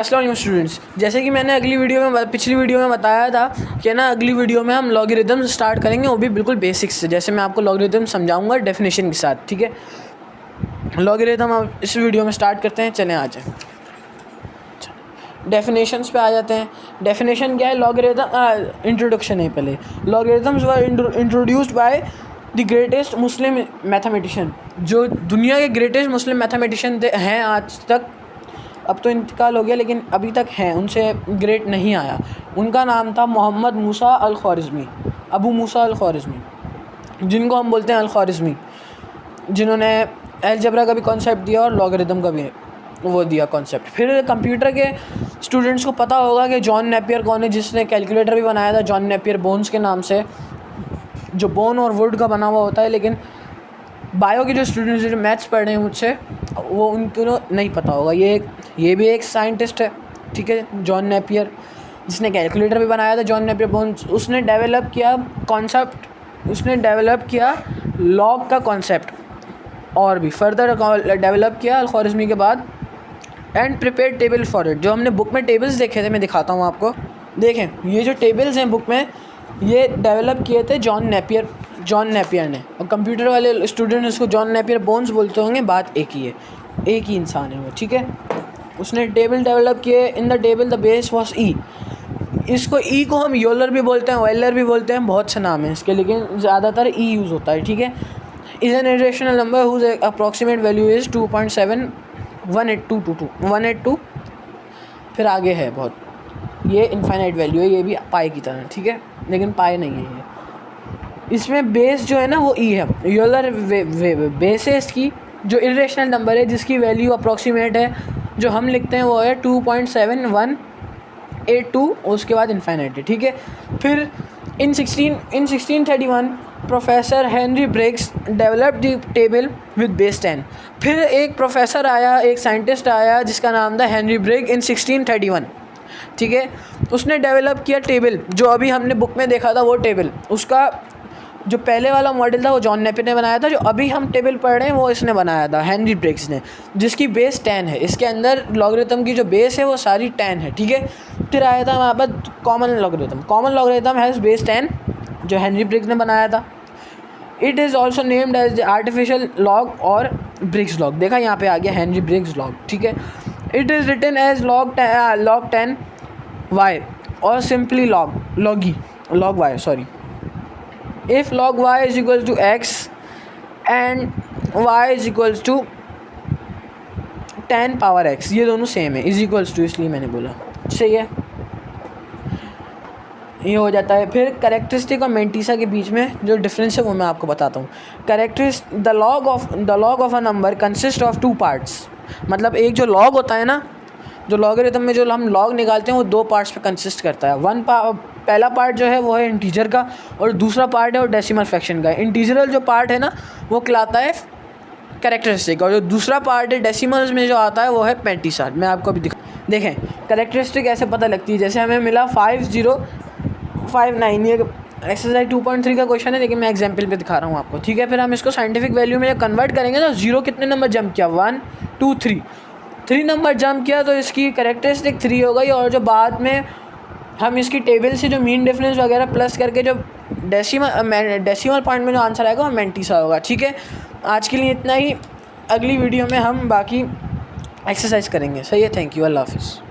अस्सलाम वालेकुम स्टूडेंट्स, जैसे कि मैंने पिछली वीडियो में बताया था कि ना अगली वीडियो में हम लॉगरिदम स्टार्ट करेंगे, वो भी बिल्कुल बेसिक्स से। जैसे मैं आपको लॉगरिदम समझाऊंगा डेफिनेशन के साथ, ठीक है। लॉगरिदम अब इस वीडियो में स्टार्ट करते हैं, चलें आ जाए। डेफिनेशंस पे आ जाते हैं। डेफिनेशन क्या है? लॉगरिदम इंट्रोडक्शन है पहले। Logarithms were introduced by the greatest Muslim mathematician. जो दुनिया के ग्रेटेस्ट मुस्लिम मैथमेटिशियन हैं आज तक, अब तो इंतकाल हो गया लेकिन अभी तक हैं, उनसे ग्रेट नहीं आया। उनका नाम था मोहम्मद मूसा अल ख्वारिज़मी, अबू मूसा अल ख्वारिज़मी, जिनको हम बोलते हैं अल ख्वारिज़मी, जिन्होंने अलजेब्रा का भी कॉन्सेप्ट दिया और लॉगरिदम का भी वो दिया कॉन्सेप्ट। फिर कंप्यूटर के स्टूडेंट्स को पता होगा कि जॉन नेपियर कौन है, जिसने कैलकुलेटर भी बनाया था, जॉन नेपियर बोन्स के नाम से, जो बोन और वुड का बना हुआ होता है। लेकिन बायो के जो स्टूडेंट्स जो मैथ्स पढ़ रहे हैं मुझसे, वो उनको नहीं पता होगा। ये भी एक साइंटिस्ट है, ठीक है, जॉन नेपियर, जिसने कैलकुलेटर भी बनाया था, जॉन नेपियर बोन्स। उसने डेवलप किया कॉन्सेप्ट, उसने डेवलप किया लॉग का कॉन्सेप्ट, और भी फर्दर डेवलप किया अल ख्वारिज़मी के बाद, and prepare table for it. जो हमने बुक में टेबल्स देखे थे, मैं दिखाता हूँ आपको। देखें, ये जो टेबल्स हैं बुक में, ये डेवलप किए थे जॉन नेपियर ने। और कंप्यूटर वाले स्टूडेंट उसको जॉन नेपियर बोन्स बोलते होंगे, बात एक ही है, एक ही इंसान है वो, ठीक है। उसने टेबल डेवलप किए। In the table the base was E. इसको ई को हम योलर भी बोलते हैं, ऑयलर भी बोलते हैं, बहुत से नाम हैं इसके, लेकिन ज़्यादातर ई यूज़ होता है, ठीक है। Is an irrational number whose approximate value is 2.71822 फिर आगे है बहुत, ये इनफाइनाइट वैल्यू है, ये भी पाई की तरह, ठीक है, लेकिन पाई नहीं है ये। इसमें बेस जो है ना वो ई है। यूलर बेस है इसकी, जो इरेशनल नंबर है जिसकी वैल्यू अप्रॉक्सीमेट है, जो हम लिखते हैं वो है 2.7182, उसके बाद इनफाइनाइट है, ठीक है। फिर इन 1631 professor Henry Briggs develop the table with base 10। फिर एक प्रोफेसर आया, एक साइंटिस्ट आया जिसका नाम था हेनरी ब्रिग इन 1631, ठीक है। उसने डेवलप किया टेबल, जो अभी हमने बुक में देखा था वो टेबल। उसका जो पहले वाला मॉडल था वो जॉन नेपियर ने बनाया था, जो अभी हम टेबल पढ़ रहे हैं वो इसने बनाया था, हेनरी ब्रिग्स ने, जिसकी बेस 10 है। इसके अंदर लॉगरिथम की जो बेस है वो सारी 10 है, ठीक है। फिर आया था हमारे पास कॉमन लॉगरिथम हैज़ बेस 10, जो हेनरी ब्रिग्स ने बनाया था। It is also named as artificial log और ब्रिग्स लॉग। देखा यहाँ पे आ गया हेनरी ब्रिग्स लॉग, ठीक है। It is written as log 10 y और simply log y, sorry. If log y is equals to x and y is equals to 10 power x, ये दोनों सेम है, इज इक्वल्स टू, इसलिए मैंने बोला सही है, ये हो जाता है। फिर कैरेक्टरिस्टिक और मेंटीसा के बीच में जो डिफरेंस है वो मैं आपको बताता हूँ। The log of a number consist of 2 parts. मतलब एक जो लॉग होता है ना, जो लॉगरिथम में जो हम लॉग निकालते हैं वो 2 पार्ट्स पे कंसिस्ट करता है। पहला पार्ट जो है वो है इंटीजर का, और दूसरा पार्ट है वो डेसिमल फ्रैक्शन का। इंटीजरल जो पार्ट है ना वो कहलाता है कैरेक्टरिस्टिक, और जो दूसरा पार्ट है डेसिमल्स में जो आता है वो है मेंटीसा। मैं आपको अभी देखें कैरेक्टरिस्टिक ऐसे पता लगती है। जैसे हमें मिला 5059, ये एक्सरसाइज 2.3 का क्वेश्चन है, लेकिन मैं एग्जाम्पल पे दिखा रहा हूँ आपको, ठीक है। फिर हम इसको साइंटिफिक वैल्यू में कन्वर्ट करेंगे तो 0 कितने नंबर जंप किया, 1 2 3 नंबर जंप किया, तो इसकी कैरेक्टरिस्टिक 3 हो गई। और जो बाद में हम इसकी टेबल से जो मीन डिफरेंस वगैरह प्लस करके जो डेसिमल पॉइंट में जो आंसर आएगा वो मेंटीसा होगा, ठीक है। आज के लिए इतना ही, अगली वीडियो में हम बाकी एक्सरसाइज करेंगे, सही है। थैंक यू, अल्लाह हाफिज़।